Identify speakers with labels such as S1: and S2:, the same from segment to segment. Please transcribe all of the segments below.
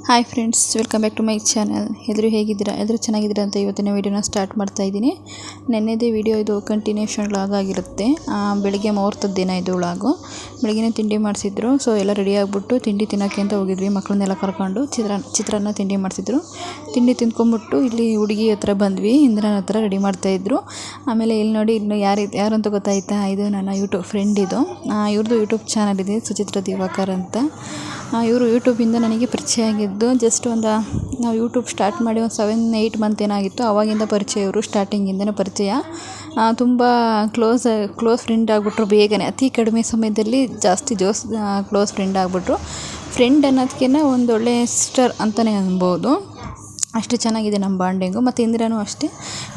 S1: Hi friends, welcome back to my channel. ಎಲ್ಲರೂ ಹೇಗಿದ್ದೀರಾ? ಎಲ್ಲರೂ ಚೆನ್ನಾಗಿದ್ದೀರಾ ಅಂತ ಇವತ್ತಿನ ವೀಡಿಯೋನ ಸ್ಟಾರ್ಟ್ ಮಾಡ್ತಾ ಇದ್ದೀನಿ. ನೆನ್ನೆದೇ ವೀಡಿಯೋ ಇದು ಕಂಟಿನ್ಯೂಷನ್ ವ್ಲಾಗ್ ಆಗಿರುತ್ತೆ. ಬೆಳಿಗ್ಗೆ ಮುಹೂರ್ತದ ದಿನ ಇದು ವ್ಲಾಗು. ಬೆಳಗ್ಗೆ ತಿಂಡಿ ಮಾಡಿಸಿದ್ರು. ಸೊ ಎಲ್ಲ ರೆಡಿ ಆಗಿಬಿಟ್ಟು ತಿಂಡಿ ತಿನ್ನೋಕ್ಕೆ ಅಂತ ಹೋಗಿದ್ವಿ. ಮಕ್ಕಳನ್ನೆಲ್ಲ ಕರ್ಕೊಂಡು ಚಿತ್ರಾನ್ನ ತಿಂಡಿ ಮಾಡಿಸಿದ್ರು. ತಿಂಡಿ ತಿಂದ್ಕೊಂಬಿಟ್ಟು ಇಲ್ಲಿ ಹುಡುಗಿ ಹತ್ರ ಬಂದ್ವಿ. ಇಂದ್ರನ ಹತ್ರ ರೆಡಿ ಮಾಡ್ತಾಯಿದ್ರು. ಆಮೇಲೆ ಇಲ್ಲಿ ನೋಡಿ, ಇಲ್ಲಿ ಯಾರು ಅಂತ ಗೊತ್ತಾಯ್ತಾ? ಇದು ನನ್ನ ಯೂಟ್ಯೂಬ್ ಫ್ರೆಂಡ್. ಇದು ಇವ್ರದ್ದು ಯೂಟ್ಯೂಬ್ ಚಾನಲ್ ಇದೆ, ಸುಚಿತ್ರ ದಿವಾಕರ್ ಅಂತ. ಇವರು ಯೂಟ್ಯೂಬಿಂದ ನನಗೆ ಪರಿಚಯ ಆಗಿದ್ದು ಜಸ್ಟ್ ನಾವು ಯೂಟ್ಯೂಬ್ ಸ್ಟಾರ್ಟ್ ಮಾಡಿ ಒಂದು 7-8 ಮಂತ್ ಏನಾಗಿತ್ತು. ಆವಾಗಿಂದ ಪರಿಚಯ. ಇವರು ಸ್ಟಾರ್ಟಿಂಗಿಂದನೇ ಪರಿಚಯ. ತುಂಬ ಕ್ಲೋಸ್ ಫ್ರೆಂಡ್ ಆಗಿಬಿಟ್ರು ಬೇಗನೆ. ಅತಿ ಕಡಿಮೆ ಸಮಯದಲ್ಲಿ ಜಾಸ್ತಿ ಕ್ಲೋಸ್ ಫ್ರೆಂಡ್ ಆಗಿಬಿಟ್ರು. ಫ್ರೆಂಡ್ ಅನ್ನೋದಕ್ಕಿಂತ ಒಂದೊಳ್ಳೆ ಸಿಸ್ಟರ್ ಅಂತಲೇ ಅನ್ಬೋದು. ಅಷ್ಟು ಚೆನ್ನಾಗಿದೆ ನಮ್ಮ ಬಾಂಡಿಂಗು. ಮತ್ತು ಇಂದಿರಾನು ಅಷ್ಟೇ,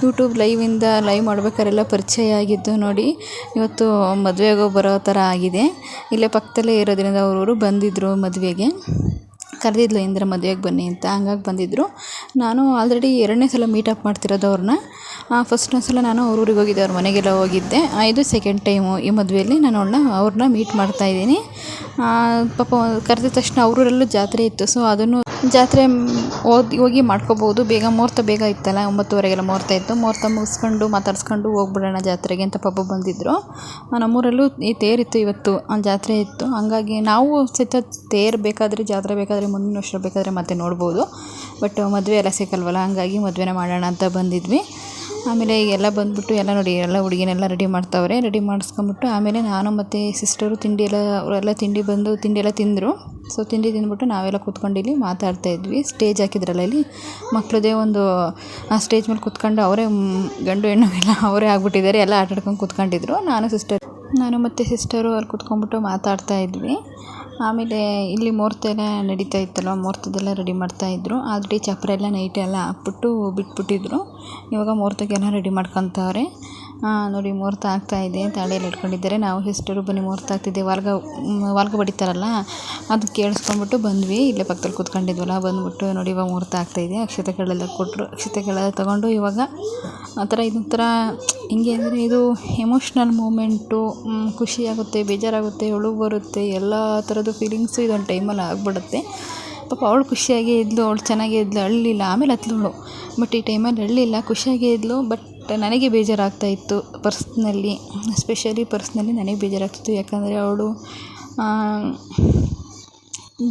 S1: ಯೂಟ್ಯೂಬ್ ಲೈವ್ ಮಾಡ್ಬೇಕಾರೆಲ್ಲ ಪರಿಚಯ ಆಗಿದ್ದು ನೋಡಿ. ಇವತ್ತು ಮದುವೆಗೆ ಬರೋ ಥರ ಆಗಿದೆ. ಇಲ್ಲೇ ಪಕ್ಕದಲ್ಲೇ ಇರೋದ್ರಿಂದ ಅವರು ಬಂದಿದ್ದರು ಮದುವೆಗೆ. ಕರೆದಿದ್ಲು ಇಂದಿರಾ ಮದುವೆಗೆ ಬನ್ನಿ ಅಂತ, ಹಂಗಾಗಿ ಬಂದಿದ್ದರು. ನಾನು ಆಲ್ರೆಡಿ 2ನೇ ಸಲ ಮೀಟಪ್ ಮಾಡ್ತಿರೋದು ಅವ್ರನ್ನ. ಫಸ್ಟ್ನೇ ಸಲ ನಾನು ಅವ್ರ ಊರಿಗೆ ಹೋಗಿದ್ದೆ, ಅವ್ರ ಮನೆಗೆಲ್ಲ ಹೋಗಿದ್ದೆ. ಇದು ಸೆಕೆಂಡ್ ಟೈಮು ಈ ಮದುವೆಯಲ್ಲಿ ನಾನು ಅವ್ರನ್ನ ಮೀಟ್ ಮಾಡ್ತಾಯಿದ್ದೀನಿ. ಪಾಪ ಕರೆದಿದ ತಕ್ಷಣ ಅವ್ರೂರಲ್ಲೂ ಜಾತ್ರೆ ಇತ್ತು. ಸೊ ಅದನ್ನು ಜಾತ್ರೆ ಹೋಗಿ ಮಾಡ್ಕೋಬೋದು. ಮುಹೂರ್ತ ಬೇಗ ಇತ್ತಲ್ಲ, 9:30ಗೆಲ್ಲ ಮುಹೂರ್ತ ಇತ್ತು. ಮುಹೂರ್ತ ಮುಗಿಸ್ಕೊಂಡು ಮಾತಾಡ್ಸ್ಕೊಂಡು ಹೋಗ್ಬಿಡೋಣ ಜಾತ್ರೆಗೆ ಅಂತ ಪಾಪ ಬಂದಿದ್ದರು. ನಮ್ಮೂರಲ್ಲೂ ಈ ತೇರಿತ್ತು, ಇವತ್ತು ಜಾತ್ರೆ ಇತ್ತು. ಹಂಗಾಗಿ ನಾವು ಜಾತ್ರೆ ಬೇಕಾದರೆ ಮುಂದಿನ ವರ್ಷ ಬೇಕಾದರೆ ಮತ್ತೆ ನೋಡ್ಬೋದು. ಬಟ್ ಮದುವೆ ಎಲ್ಲ ಸಿಕ್ಕಲ್ವಲ್ಲ, ಹಂಗಾಗಿ ಮದುವೆನ ಮಾಡೋಣ ಅಂತ ಬಂದಿದ್ವಿ. ಆಮೇಲೆ ಎಲ್ಲ ಬಂದುಬಿಟ್ಟು ಎಲ್ಲ ನೋಡಿ, ಎಲ್ಲ ಹುಡುಗಿನೆಲ್ಲ ರೆಡಿ ಮಾಡ್ತಾವ್ರೆ. ರೆಡಿ ಮಾಡಿಸ್ಕೊಂಬಿಟ್ಟು ಆಮೇಲೆ ನಾನು ಮತ್ತು ಸಿಸ್ಟರು ಅವರೆಲ್ಲ ತಿಂಡಿ ಎಲ್ಲ ತಿಂದರು. ಸೊ ತಿಂಡಿ ತಿಂದ್ಬಿಟ್ಟು ನಾವೆಲ್ಲ ಕೂತ್ಕೊಂಡು ಇಲ್ಲಿ ಮಾತಾಡ್ತಾಯಿದ್ವಿ. ಸ್ಟೇಜ್ ಹಾಕಿದ್ರಲ್ಲ ಇಲ್ಲಿ, ಮಕ್ಕಳದೇ ಒಂದು ಸ್ಟೇಜ್ ಮೇಲೆ ಕೂತ್ಕೊಂಡು ಅವರೇ ಗಂಡು ಹೆಣ್ಣು ಎಲ್ಲ ಅವರೇ ಆಗ್ಬಿಟ್ಟಿದ್ದಾರೆ. ಎಲ್ಲ ಆಟಾಡ್ಕೊಂಡು ಕೂತ್ಕೊಂಡಿದ್ರು. ನಾನು ಮತ್ತು ಸಿಸ್ಟರು ಅಲ್ಲಿ ಕೂತ್ಕೊಂಡ್ಬಿಟ್ಟು ಮಾತಾಡ್ತಾಯಿದ್ವಿ. ಆಮೇಲೆ ಇಲ್ಲಿ ಮುಹೂರ್ತ ಎಲ್ಲ ನಡೀತಾ ಇತ್ತಲ್ಲ, ಮುಹೂರ್ತದೆಲ್ಲ ರೆಡಿ ಮಾಡ್ತಾಯಿದ್ರು. ಆಲ್ರೆಡಿ ಚಪ್ಪರ ಎಲ್ಲ ನೈಟೆಲ್ಲ ಹಾಕ್ಬಿಟ್ಟು ಬಿಟ್ಬಿಟ್ಟಿದ್ರು. ಇವಾಗ ಮುಹೂರ್ತಕ್ಕೆಲ್ಲ ರೆಡಿ ಮಾಡ್ಕೊತಾವ್ರೆ. ನೋಡಿ, ಮುಹೂರ್ತ ಆಗ್ತಾಯಿದೆ. ತಾಳಿಯಲ್ಲಿ ಇಟ್ಕೊಂಡಿದ್ದಾರೆ. ನಾವು ಸಿಸ್ಟರು ಬನ್ನಿ ಮುಹೂರ್ತ ಆಗ್ತಿದ್ದೆ, ವಾಲ್ಗ ಬಡಿತಾರಲ್ಲ, ಅದು ಕೇಳಿಸ್ಕೊಂಡ್ಬಿಟ್ಟು ಬಂದ್ವಿ. ಇಲ್ಲೇ ಪಕ್ಕದಲ್ಲಿ ಕೂತ್ಕೊಂಡಿದ್ವಲ್ಲ, ಬಂದ್ಬಿಟ್ಟು ನೋಡಿ ಇವಾಗ ಮುಹೂರ್ತ ಆಗ್ತಾಯಿದೆ. ಅಕ್ಷತೆಗಳೆಲ್ಲ ಕೊಟ್ಟರು. ಅಕ್ಷತೆಗಳೆಲ್ಲ ತೊಗೊಂಡು ಇವಾಗ ಇದೊಂಥರ ಹೆಂಗೆ ಅಂದರೆ, ಇದು ಎಮೋಷ್ನಲ್ ಮೂಮೆಂಟು. ಖುಷಿಯಾಗುತ್ತೆ, ಬೇಜಾರಾಗುತ್ತೆ, ಅಳು ಬರುತ್ತೆ, ಎಲ್ಲ ಥರದ್ದು ಫೀಲಿಂಗ್ಸು ಇದೊಂದು ಟೈಮಲ್ಲಿ ಆಗಿಬಿಡುತ್ತೆ. ಪಾಪ ಅವಳು ಖುಷಿಯಾಗೇ ಇದ್ಲು, ಅವಳು ಚೆನ್ನಾಗೇ ಇದ್ಲು, ಅಳ್ಳಿಲ್ಲ. ಆಮೇಲೆ ಹತ್ಲವಳು. ಬಟ್ ಈ ಟೈಮಲ್ಲಿ ಅಳ್ಳಿಲ್ಲ, ಖುಷಿಯಾಗೇ ಇದ್ಲು. ಬಟ್ ನನಗೆ ಬೇಜಾರಾಗ್ತಾಯಿತ್ತು ಪರ್ಸ್ನಲಿ ನನಗೆ ಬೇಜಾರಾಗ್ತಿತ್ತು. ಯಾಕಂದರೆ ಅವಳು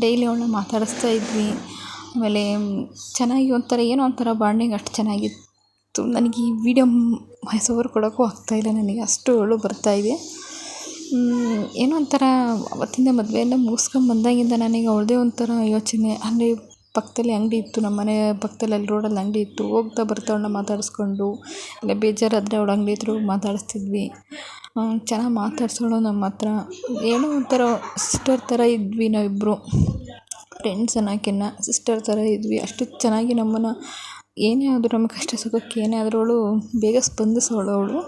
S1: ಡೈಲಿ ಅವಳನ್ನ ಮಾತಾಡಿಸ್ತಾ ಇದ್ವಿ. ಆಮೇಲೆ ಚೆನ್ನಾಗಿ ಏನೋ ಒಂಥರ ಬಾಂಡಿಂಗ್ ಅಷ್ಟು ಚೆನ್ನಾಗಿತ್ತು. ನನಗೆ ಈ ವಿಡಿಯೋ ಹೆಸರು ಕೊಡೋಕ್ಕೂ ಆಗ್ತಾಯಿಲ್ಲ. ನನಗೆ ಅಷ್ಟು ಅಳು ಬರ್ತಾಯಿದೆ. ಏನೋ ಒಂಥರ ಅವತ್ತಿಂದ ಮದುವೆಯೆಲ್ಲ ಮುಗಿಸ್ಕೊಂಬಂದಾಗಿಂದ ನನಗೆ ಅವಳದೇ ಒಂಥರ ಯೋಚನೆ. ಅಲ್ಲಿ ಪಕ್ಕದಲ್ಲಿ ಅಂಗಡಿ ಇತ್ತು, ನಮ್ಮ ಮನೆ ಪಕ್ಕದಲ್ಲಿ ಅಲ್ಲಿ ರೋಡಲ್ಲಿ ಅಂಗಡಿ ಇತ್ತು. ಹೋಗ್ತಾ ಬರ್ತಾ ಅವಳನ್ನ ಮಾತಾಡಿಸ್ಕೊಂಡು, ಇಲ್ಲ ಬೇಜಾರಾದರೆ ಅವಳ ಅಂಗಡಿ ಹತ್ರ ಮಾತಾಡಿಸ್ತಿದ್ವಿ. ಚೆನ್ನಾಗಿ ಮಾತಾಡ್ಸೋಳು ನಮ್ಮ ಹತ್ರ. ಏನೋ ಒಂಥರ ಸಿಸ್ಟರ್ ಥರ ಇದ್ವಿ ನಾವಿಬ್ಬರು. ಫ್ರೆಂಡ್ಸ್ ಅನ್ನೋಕ್ಕಿಂತ ಸಿಸ್ಟರ್ ಥರ ಇದ್ವಿ. ಅಷ್ಟು ಚೆನ್ನಾಗಿ ನಮ್ಮನ್ನು ಏನೇ ಆದರೂ, ನಮ್ಮ ಕಷ್ಟ ಸುಖಕ್ಕೆ ಏನೇ ಆದರೂ ಅವಳು ಬೇಗ ಸ್ಪಂದಿಸೋಳು. ಅವಳು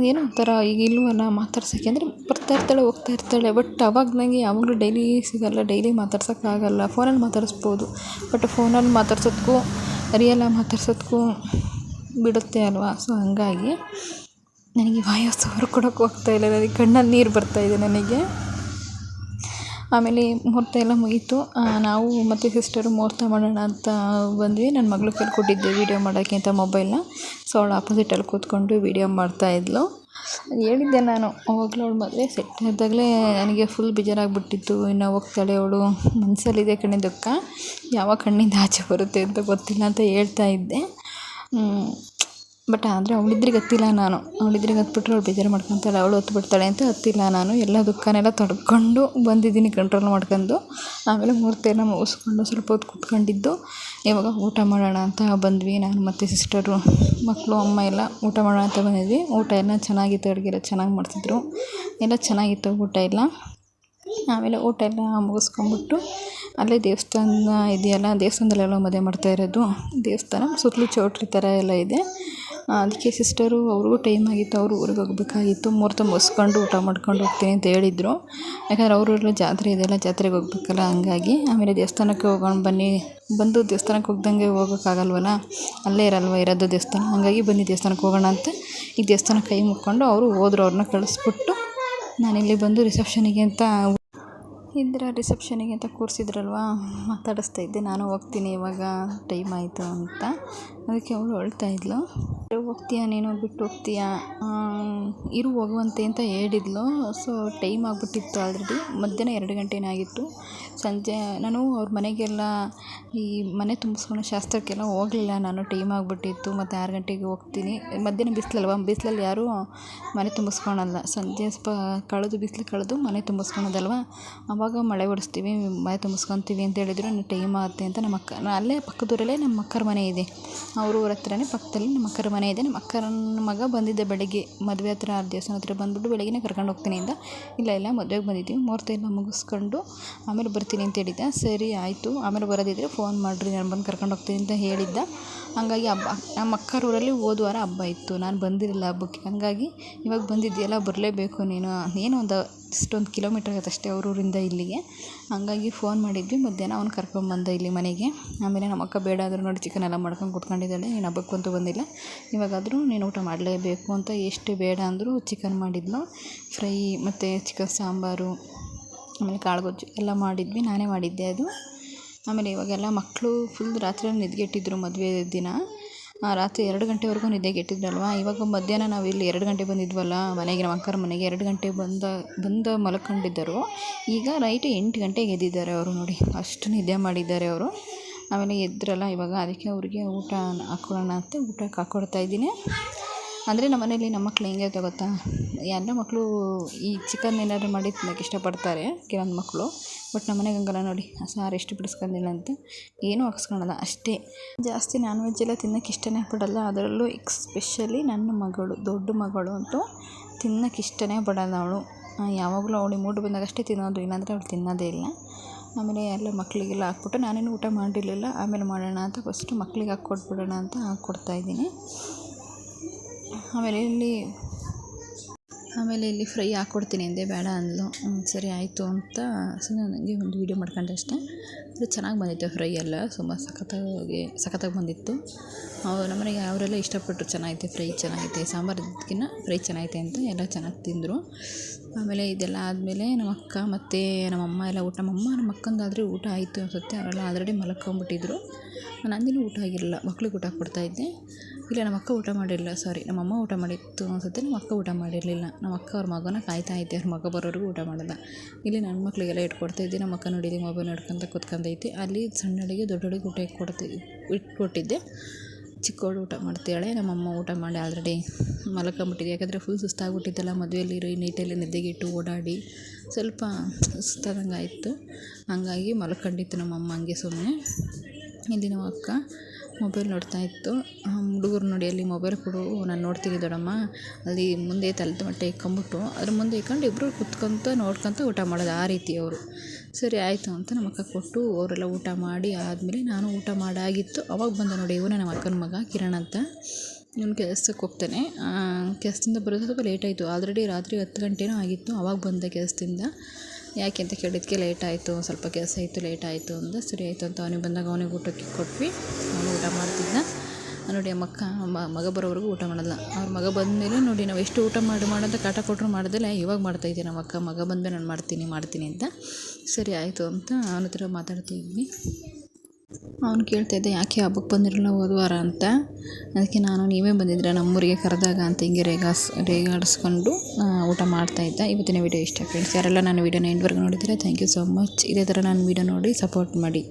S1: ಏನೋ ಒಂಥರ ಈಗ ಇಲ್ವಲ್ಲ ಮಾತಾಡ್ಸೋಕ್ಕೆ, ಅಂದರೆ ಬರ್ತಾ ಇರ್ತಾಳೆ ಹೋಗ್ತಾ ಇರ್ತಾಳೆ. ಬಟ್ ಅವಾಗ ನನಗೆ ಯಾವಾಗಲೂ ಡೈಲಿ ಸಿಗಲ್ಲ, ಡೈಲಿ ಮಾತಾಡ್ಸೋಕ್ಕಾಗಲ್ಲ. ಫೋನಲ್ಲಿ ಮಾತಾಡಿಸ್ಬೋದು, ಬಟ್ ಫೋನಲ್ಲಿ ಮಾತಾಡ್ಸೋದಕ್ಕೂ ರಿಯಲಾಗಿ ಮಾತಾಡ್ಸೋದಕ್ಕೂ ಬಿಡುತ್ತೆ ಅಲ್ವಾ. ಸೊ ಹಂಗಾಗಿ ನನಗೆ ವಾಯ್ಸ್ ಓವರ್ ಕೊಡೋಕ್ಕೂ ಆಗ್ತಾಯಿಲ್ಲ. ನನಗೆ ಕಣ್ಣಲ್ಲಿ ನೀರು ಬರ್ತಾಯಿದೆ ನನಗೆ. ಆಮೇಲೆ ಮುಹೂರ್ತ ಎಲ್ಲ ಮುಗೀತು. ನಾವು ಮತ್ತು ಸಿಸ್ಟರು ಮುಹೂರ್ತ ಮಾಡೋಣ ಅಂತ ಬಂದ್ವಿ. ನನ್ನ ಮಗಳು ಕೈಲಿ ಕೊಟ್ಟಿದ್ದೆ ವೀಡಿಯೋ ಮಾಡೋಕ್ಕೆ ಅಂತ ಮೊಬೈಲ್ನ. ಸೊ ಅವಳು ಆಪೋಸಿಟಲ್ಲಿ ಕೂತ್ಕೊಂಡು ವೀಡಿಯೋ ಮಾಡ್ತಾಯಿದ್ಲು. ಹೇಳಿದ್ದೆ ನಾನು, ಅವಾಗಲೂ ಅವಳು ಮದುವೆ ಸೆಟ್ ಆದಾಗಲೇ ನನಗೆ ಫುಲ್ ಬೇಜಾರಾಗ್ಬಿಟ್ಟಿತ್ತು. ಇನ್ನು ಹೋಗ್ತಾಳೆ ಅವಳು, ಮನಸ್ಸಲ್ಲಿದೆ ಕಣ್ಣೆ ದುಃಖ, ಯಾವ ಕಣ್ಣಿಂದ ಆಚೆ ಬರುತ್ತೆ ಅಂತ ಗೊತ್ತಿಲ್ಲ ಅಂತ ಹೇಳ್ತಾಯಿದ್ದೆ. ಬಟ್ ಆದರೆ ಅವಳಿದ್ರೆ ಗೊತ್ತಿಲ್ಲ. ಅವಳಿದ್ರೆ ಹತ್ಬಿಟ್ರೆ ಅವಳು ಬೇಜಾರು ಮಾಡ್ಕೊತಾಳೆ, ಅವಳು ಹತ್ಬಿಡ್ತಾಳೆ ಅಂತ ಹತ್ತಿಲ್ಲ ನಾನು. ಎಲ್ಲ ದುಃಖನೆಲ್ಲ ತಡ್ಕೊಂಡು ಬಂದಿದ್ದೀನಿ, ಕಂಟ್ರೋಲ್ ಮಾಡ್ಕೊಂಡು. ಆಮೇಲೆ ಮುಹೂರ್ತ ಎಲ್ಲ ಮುಗಿಸ್ಕೊಂಡು ಸ್ವಲ್ಪ ಹೊತ್ತು ಕೂತ್ಕೊಂಡಿದ್ದು. ಇವಾಗ ಊಟ ಮಾಡೋಣ ಅಂತ ಬಂದ್ವಿ. ನಾನು ಮತ್ತು ಸಿಸ್ಟರು, ಮಕ್ಕಳು, ಅಮ್ಮ ಎಲ್ಲ ಊಟ ಮಾಡೋಣ ಅಂತ ಬಂದಿದ್ವಿ. ಊಟ ಎಲ್ಲ ಚೆನ್ನಾಗಿತ್ತು, ಅಡುಗೆ ಎಲ್ಲ ಚೆನ್ನಾಗಿ ಮಾಡ್ತಿದ್ರು. ಎಲ್ಲ ಚೆನ್ನಾಗಿತ್ತು ಊಟ ಎಲ್ಲ. ಆಮೇಲೆ ಊಟ ಎಲ್ಲ ಮುಗಿಸ್ಕೊಂಬಿಟ್ಟು ಅಲ್ಲೇ ದೇವಸ್ಥಾನ ಇದೆಯಲ್ಲ, ದೇವಸ್ಥಾನದಲ್ಲೆಲ್ಲ ಮದುವೆ ಮಾಡ್ತಾ ಇರೋದು. ದೇವಸ್ಥಾನ ಸುತ್ತಲೂ ಚೌಟ್ರಿ ಥರ ಎಲ್ಲ ಇದೆ. ಅದಕ್ಕೆ ಸಿಸ್ಟರು, ಅವ್ರಿಗೂ ಟೈಮ್ ಆಗಿತ್ತು, ಅವರು ಊರಿಗೆ ಹೋಗಬೇಕಾಗಿತ್ತು. ಮುಹೂರ್ತ ಮುಗಿಸ್ಕೊಂಡು ಊಟ ಮಾಡ್ಕೊಂಡು ಹೋಗ್ತೀನಿ ಅಂತ ಹೇಳಿದರು. ಯಾಕಂದರೆ ಅವ್ರೂರಲ್ಲಿ ಜಾತ್ರೆ ಇದೆಯಲ್ಲ, ಜಾತ್ರೆಗೆ ಹೋಗ್ಬೇಕಲ್ಲ, ಹಂಗಾಗಿ. ಆಮೇಲೆ ದೇವಸ್ಥಾನಕ್ಕೆ ಹೋಗೋಣ ಬನ್ನಿ, ಬಂದು ದೇವಸ್ಥಾನಕ್ಕೆ ಹೋಗ್ದಂಗೆ ಹೋಗೋಕ್ಕಾಗಲ್ವಲ್ಲ, ಅಲ್ಲೇ ಇರೋದು ದೇವಸ್ಥಾನ. ಹಾಗಾಗಿ ಬನ್ನಿ ದೇವಸ್ಥಾನಕ್ಕೆ ಹೋಗೋಣ ಅಂತ ಈ ದೇವಸ್ಥಾನಕ್ಕೆ ಕೈ ಮುಕ್ಕೊಂಡು ಅವರು ಹೋದ್ರು. ಅವ್ರನ್ನ ಕಳಿಸ್ಬಿಟ್ಟು ನಾನಿಲ್ಲಿ ಬಂದು ರಿಸೆಪ್ಷನಿಗೆ ಅಂತ ಇಂದಿರಾ ರಿಸೆಪ್ಷನಿಗೆ ಅಂತ ಕೂರಿಸಿದ್ರಲ್ವ, ಮಾತಾಡಿಸ್ತಾ ಇದ್ದೆ. ನಾನು ಹೋಗ್ತೀನಿ ಇವಾಗ, ಟೈಮ್ ಆಯಿತು ಅಂತ. ಅದಕ್ಕೆ ಅವಳು ಅಳ್ತಾ ಇದ್ಲು. ಹೋಗ್ತೀಯಾ ನೀನು, ಬಿಟ್ಟು ಹೋಗ್ತೀಯಾ, ಇರು ಹೋಗುವಂತೆ ಅಂತ ಹೇಳಿದ್ಲು. ಸೊ ಟೈಮ್ ಆಗಿಬಿಟ್ಟಿತ್ತು, ಆಲ್ರೆಡಿ ಮಧ್ಯಾಹ್ನ 2 ಗಂಟೆನೇ ಆಗಿತ್ತು. ಸಂಜೆ ನಾನು ಅವ್ರ ಮನೆಗೆಲ್ಲ ಈ ಮನೆ ತುಂಬಿಸ್ಕೊಳ್ಳೋ ಶಾಸ್ತ್ರಕ್ಕೆಲ್ಲ ಹೋಗಲಿಲ್ಲ ನಾನು, ಟೈಮ್ ಆಗಿಬಿಟ್ಟಿತ್ತು. ಮತ್ತು 6 ಗಂಟೆಗೆ ಹೋಗ್ತೀನಿ. ಮಧ್ಯಾಹ್ನ ಬಿಸಿಲಲ್ವ, ಬಿಸಿಲಲ್ಲಿ ಯಾರೂ ಮನೆ ತುಂಬಿಸ್ಕೊಳಲ್ಲ. ಸಂಜೆ ಬಿಸಿಲು ಕಳೆದು ಮನೆ ತುಂಬಿಸ್ಕೊಳೋದಲ್ವ, ಆವಾಗ ಮಳೆ ಹೊಡಿಸ್ತೀವಿ, ಮನೆ ತುಂಬಿಸ್ಕೊತೀವಿ ಅಂತ ಹೇಳಿದ್ರು. ಟೈಮ್ ಆಗುತ್ತೆ ಅಂತ ನಮ್ಮ ಅಕ್ಕ, ಅಲ್ಲೇ ಪಕ್ಕದೂರಲ್ಲೇ ನಮ್ಮ ಅಕ್ಕರ ಮನೆ ಇದೆ, ಅವ್ರ ಊರ ಹತ್ರನೇ ಪಕ್ಕದಲ್ಲಿ ನಮ್ಮ ಅಕ್ಕರ ಮನೆ ಇದೆ. ನಮ್ಮ ಅಕ್ಕನ ಮಗ ಬಂದಿದ್ದೆ ಬೆಳಗ್ಗೆ, ಮದುವೆ ಹತ್ರ ದೇವಸ್ಥಾನ ಹತ್ರ ಬಂದುಬಿಟ್ಟು ಬೆಳಗ್ಗೆ ಕರ್ಕೊಂಡು ಹೋಗ್ತೀನಿ ಅಂತ. ಇಲ್ಲ ಮದುವೆಗೆ ಬಂದಿದ್ದೀವಿ, ಮುಹೂರ್ತ ಎಲ್ಲ ಮುಗಿಸ್ಕೊಂಡು ಆಮೇಲೆ ಬರ್ತೀನಿ ಅಂತ ಹೇಳಿದ್ದೆ. ಸರಿ ಆಯಿತು, ಆಮೇಲೆ ಬರೋದಿದ್ದರೆ ಫೋನ್ ಮಾಡಿರಿ, ನಾನು ಬಂದು ಕರ್ಕೊಂಡು ಹೋಗ್ತೀನಿ ಅಂತ ಹೇಳಿದ್ದ. ಹಂಗಾಗಿ ನಮ್ಮ ಅಕ್ಕರ ಊರಲ್ಲಿ ಹೋದ ವಾರ ಹಬ್ಬ ಇತ್ತು, ನಾನು ಬಂದಿರಲಿಲ್ಲ ಹಬ್ಬಕ್ಕೆ. ಹಂಗಾಗಿ ಇವಾಗ ಬಂದಿದ್ದೀಯಲ್ಲ ಬರಲೇಬೇಕು ನೀನು, ಏನೋ ಇಷ್ಟೊಂದು ಕಿಲೋಮೀಟ್ರ್ ಆಗುತ್ತೆ ಅಷ್ಟೇ ಅವ್ರ ಊರಿಂದ ಇಲ್ಲಿಗೆ. ಹಂಗಾಗಿ ಫೋನ್ ಮಾಡಿದ್ವಿ. ಮಧ್ಯಾಹ್ನ ಅವ್ನು ಕರ್ಕೊಂಬಂದ ಇಲ್ಲಿ ಮನೆಗೆ. ಆಮೇಲೆ ನಮ್ಮ ಅಕ್ಕ ಬೇಡ ಆದರೂ ನೋಡಿ ಚಿಕನ್ ಎಲ್ಲ ಮಾಡ್ಕೊಂಡು ಕೂತ್ಕೊಂಡಿದ್ದಾಳೆ, ನೀನು ಹಬ್ಬಕ್ಕಂತೂ ಬಂದಿಲ್ಲ, ಇವಾಗಾದರೂ ನೀನು ಊಟ ಮಾಡಲೇಬೇಕು ಅಂತ ಎಷ್ಟು ಬೇಡ ಅಂದರೂ ಚಿಕನ್ ಮಾಡಿದ್ಲು. ಫ್ರೈ ಮತ್ತು ಚಿಕನ್ ಸಾಂಬಾರು, ಆಮೇಲೆ ಕಾಳುಗೊಜ್ಜು ಎಲ್ಲ ಮಾಡಿದ್ವಿ, ನಾನೇ ಮಾಡಿದ್ದೆ ಅದು. ಆಮೇಲೆ ಇವಾಗೆಲ್ಲ ಮಕ್ಕಳು ಫುಲ್ ರಾತ್ರಿ ನಿದ್ದೆಗೆಟ್ಟಿದ್ರು. ಮದುವೆ ದಿನ ರಾತ್ರಿ 2 ಗಂಟೆವರೆಗೂ ನಿದ್ದೆಗೆಟ್ಟಿದ್ರಲ್ವ. ಇವಾಗ ಮಧ್ಯಾಹ್ನ ನಾವು ಇಲ್ಲಿ 2 ಗಂಟೆ ಬಂದಿದ್ವಲ್ಲ ಮನೆಗೆ, ನಮ್ಮ ಅಕ್ಕರ ಮನೆಗೆ 2 ಗಂಟೆ ಬಂದು ಮಲ್ಕೊಂಡಿದ್ದರು. ಈಗ ರೈಟ್ 8 ಗಂಟೆಗೆ ಎದ್ದಿದ್ದಾರೆ ಅವರು, ನೋಡಿ ಅಷ್ಟು ನಿದ್ದೆ ಮಾಡಿದ್ದಾರೆ ಅವರು. ಆಮೇಲೆ ಎದ್ರಲ್ಲ ಇವಾಗ, ಅದಕ್ಕೆ ಅವ್ರಿಗೆ ಊಟ ಹಾಕ್ಕೊಡೋಣ ಅಂತ ಊಟಕ್ಕೆ ಹಾಕ್ಕೊಡ್ತಾಯಿದ್ದೀನಿ. ಅಂದರೆ ನಮ್ಮ ಮನೇಲಿ ನಮ್ಮ ಮಕ್ಳು ಹೆಂಗೆ ಗೊತ್ತಾ, ಎಲ್ಲ ಮಕ್ಕಳು ಈ ಚಿಕನ್ ಏನಾದರೂ ಮಾಡಿ ತಿನ್ನೋಕ್ಕೆ ಇಷ್ಟಪಡ್ತಾರೆ ಕೆಲವೊಂದು ಮಕ್ಕಳು. ಬಟ್ ನಮ್ಮ ಮನೆಗೆ ಹಂಗಲ್ಲ ನೋಡಿ, ಸಾರು ಎಷ್ಟು ಬಿಡಿಸ್ಕೊಂಡಿಲ್ಲ ಅಂತ ಏನೂ ಹಾಕ್ಸ್ಕೊಳಲ್ಲ ಅಷ್ಟೇ. ಜಾಸ್ತಿ ನಾನ್ ವೆಜ್ ಎಲ್ಲ ತಿನ್ನೋಕ್ಕೆ ಇಷ್ಟನೇ ಪಡಲ್ಲ. ಅದರಲ್ಲೂ ಎಕ್ಸ್ಪೆಷಲಿ ನನ್ನ ಮಗಳು, ದೊಡ್ಡ ಮಗಳು ಅಂತೂ ತಿನ್ನೋಕ್ಕೆ ಇಷ್ಟನೇ ಪಡಲ್ಲ ಅವಳು. ಯಾವಾಗಲೂ ಅವಳಿಗೆ ಮೂಡ್ ಬಂದಾಗಷ್ಟೇ ತಿನ್ನೋದು, ಇಲ್ಲಾಂದರೆ ಅವಳು ತಿನ್ನೋದೇ ಇಲ್ಲ. ಆಮೇಲೆ ಎಲ್ಲ ಮಕ್ಕಳಿಗೆಲ್ಲ ಹಾಕ್ಬಿಟ್ಟು ನಾನೇನು ಊಟ ಮಾಡಿರಲಿಲ್ಲ, ಆಮೇಲೆ ಮಾಡೋಣ ಅಂತ ಫಸ್ಟು ಮಕ್ಕಳಿಗೆ ಹಾಕ್ಕೊಟ್ಬಿಡೋಣ ಅಂತ ಹಾಕ್ಕೊಡ್ತಾಯಿದ್ದೀನಿ. ಆಮೇಲೆ ಇಲ್ಲಿ ಫ್ರೈ ಹಾಕ್ಕೊಡ್ತೀನಿ ಅಂದೆ, ಬೇಡ ಅಂದ್ಲು. ಸರಿ ಆಯಿತು ಅಂತ ಸುಮ್ಮನೆ ನನಗೆ ಒಂದು ವೀಡಿಯೋ ಮಾಡ್ಕೊಂಡೆ ಅಷ್ಟೇ. ಅದು ಚೆನ್ನಾಗಿ ಬಂದಿತ್ತು ಫ್ರೈ ಎಲ್ಲ, ತುಂಬ ಸಖತ್ತಾಗಿ ಬಂದಿತ್ತು. ನಮ್ಮ ಮನೆಗೆ ಅವರೆಲ್ಲ ಇಷ್ಟಪಟ್ಟರು, ಚೆನ್ನಾಗೈತೆ ಫ್ರೈ, ಚೆನ್ನಾಗೈತೆ, ಸಾಂಬಾರಿಗಿನ್ನ ಫ್ರೈ ಚೆನ್ನಾಗೈತೆ ಅಂತ ಎಲ್ಲ ಚೆನ್ನಾಗಿ ತಿಂದರು. ಆಮೇಲೆ ಇದೆಲ್ಲ ಆದಮೇಲೆ ನಮ್ಮ ಅಕ್ಕ ಮತ್ತು ನಮ್ಮಮ್ಮ ಎಲ್ಲ ಊಟ, ನಮ್ಮ ಅಕ್ಕಂದಾದರೆ ಊಟ ಆಯಿತು ಅನಿಸುತ್ತೆ, ಅವರೆಲ್ಲ ಆಲ್ರೆಡಿ ಮಲ್ಕೊಂಬಿಟ್ಟಿದ್ರು. ನಂದಿನ್ನೂ ಊಟ ಆಗಿರಲಿಲ್ಲ, ಮಕ್ಳಿಗೆ ಊಟ ಕೊಡ್ತಾಯಿದ್ದೆ. ಇಲ್ಲ ನಮ್ಮ ಅಕ್ಕ ಊಟ ಮಾಡಿರಲಿಲ್ಲ, ನಮ್ಮಮ್ಮ ಊಟ ಮಾಡಿತ್ತು ಅನಿಸುತ್ತೆ, ನಮ್ಮ ಅಕ್ಕ ಊಟ ಮಾಡಿರಲಿಲ್ಲ. ನಮ್ಮ ಅಕ್ಕ ಅವ್ರ ಮಗನ ಕಾಯ್ತಾ ಇದ್ದೆ, ಅವ್ರ ಮಗ ಬರೋವರೆಗೂ ಊಟ ಮಾಡೋದ. ಇಲ್ಲಿ ನನ್ನ ಮಕ್ಕಳಿಗೆಲ್ಲ ಇಟ್ಕೊಡ್ತಾಯಿದ್ದೆ. ನಮ್ಮ ಅಕ್ಕ ನೋಡಿದೆ ಮೊಬೈಲ್ ನೋಡ್ಕೊಂತ ಕೂತ್ಕೊಂಡೈತೆ. ಅಲ್ಲಿ ಸಣ್ಣಳಿಗೆ ದೊಡ್ಡಳಿಗೆ ಊಟ ಇಟ್ಕೊಟ್ಟಿದ್ದೆ. ಚಿಕ್ಕವಳು ಊಟ ಮಾಡ್ತಾಳೆ. ನಮ್ಮಮ್ಮ ಊಟ ಮಾಡಿ ಆಲ್ರೆಡಿ ಮಲ್ಕೊಂಬಿಟ್ಟಿದ್ದೆ. ಯಾಕಂದರೆ ಫುಲ್ ಸುಸ್ತಾಗ್ಬಿಟ್ಟಿದ್ದಲ್ಲ, ಮದುವೆಯಲ್ಲಿ ನೈಟಲ್ಲಿ ನಿದ್ದೆಗೆಟ್ಟು ಓಡಾಡಿ ಸ್ವಲ್ಪ ಸುಸ್ತಾದಂಗೆ ಆಯಿತು. ಹಂಗಾಗಿ ಮಲ್ಕೊಂಡಿತ್ತು ನಮ್ಮಮ್ಮ ಹಂಗೆ ಸುಮ್ಮನೆ. ಇಲ್ಲಿ ನಮ್ಮ ಅಕ್ಕ ಮೊಬೈಲ್ ನೋಡ್ತಾಯಿತ್ತು. ಹುಡುಗರು ನೋಡಿ ಅಲ್ಲಿ ಮೊಬೈಲ್ ಕೊಡು, ನಾನು ನೋಡ್ತೀನಿ ದೊಡ್ಡಮ್ಮ, ಅಲ್ಲಿ ಮುಂದೆ ತಲೆದ ಮಟ್ಟ ಇಕ್ಕೊಂಬಿಟ್ಟು ಅದ್ರ ಮುಂದೆ ಇಕ್ಕೊಂಡು ಇಬ್ಬರು ಕುತ್ಕೊತ ನೋಡ್ಕೊತ ಊಟ ಮಾಡೋದು, ಆ ರೀತಿ ಅವರು. ಸರಿ ಆಯಿತು ಅಂತ ನಮ್ಮ ಅಕ್ಕ ಕೊಟ್ಟು ಅವರೆಲ್ಲ ಊಟ ಮಾಡಿ ಆದಮೇಲೆ ನಾನು ಊಟ ಮಾಡಾಗಿತ್ತು. ಅವಾಗ ಬಂದ ನೋಡಿ, ಇವನೇ ನಮ್ಮ ಅಕ್ಕನ ಮಗ ಕಿರಣ್ ಅಂತ. ಇವನು ಕೆಲಸಕ್ಕೆ ಹೋಗ್ತಾನೆ. ಕೆಲಸದಿಂದ ಬರೋದು ಸ್ವಲ್ಪ ಲೇಟಾಯಿತು, ಆಲ್ರೆಡಿ ರಾತ್ರಿ 10 ಗಂಟೆನೂ ಆಗಿತ್ತು. ಅವಾಗ ಬಂದ ಕೆಲಸದಿಂದ. ಯಾಕೆ ಅಂತ ಕೇಳಿದ್ದಕ್ಕೆ ಲೇಟ್ ಆಯಿತು, ಸ್ವಲ್ಪ ಕೆಲಸ ಇತ್ತು, ಲೇಟ್ ಆಯಿತು ಅಂದ. ಸರಿ ಆಯಿತು ಅಂತ ಅವನಿಗೆ ಬಂದಾಗ ಅವನಿಗೆ ಊಟಕ್ಕೆ ಕೊಟ್ವಿ. ಅವನು ಊಟ ಮಾಡ್ತಿದ್ದ ನೋಡಿ. ಮಗ ಬರೋವರೆಗೂ ಊಟ ಮಾಡಲ್ಲ. ಅವ್ರ ಮಗ ಬಂದಮೇಲೆ ನೋಡಿ, ನಾವು ಎಷ್ಟು ಊಟ ಮಾಡೋಂತ ಕಾಟ ಕೊಟ್ಟರು ಮಾಡೋದಿಲ್ಲ. ಇವಾಗ ಮಾಡ್ತಾಯಿದ್ದೆ ನಮ್ಮ ಅಕ್ಕ, ಮಗ ಬಂದಮೇಲೆ ನಾನು ಮಾಡ್ತೀನಿ ಅಂತ. ಸರಿ ಆಯಿತು ಅಂತ ಅವನ ಹತ್ರ ಮಾತಾಡ್ತಿದ್ವಿ. ಅವನು ಕೇಳ್ತಾಯಿದ್ದೆ ಯಾಕೆ ಹಬ್ಬಕ್ಕೆ ಬಂದಿರಲಿಲ್ಲ ಹೋದ ವಾರ ಅಂತ. ಅದಕ್ಕೆ ನಾನು ನೀವೇ ಬಂದಿದ್ರೆ ನಮ್ಮೂರಿಗೆ ಕರೆದಾಗ ಅಂತ ಹಿಂಗೆ ರೇಗಾಡಿಸ್ಕೊಂಡು ಊಟ ಮಾಡ್ತಾಯಿದ್ದೆ. ಇವತ್ತಿನ ವೀಡಿಯೋ ಇಷ್ಟ ಫ್ರೆಂಡ್ಸ್. ಯಾರೆಲ್ಲ ನನ್ನ ವೀಡಿಯೋನ ಎಂಡ್ವರೆಗೂ ನೋಡಿದರೆ ಥ್ಯಾಂಕ್ ಯು ಸೋ ಮಚ್. ಇದೇ ಥರ ನನ್ನ ವೀಡಿಯೋ ನೋಡಿ ಸಪೋರ್ಟ್ ಮಾಡಿ.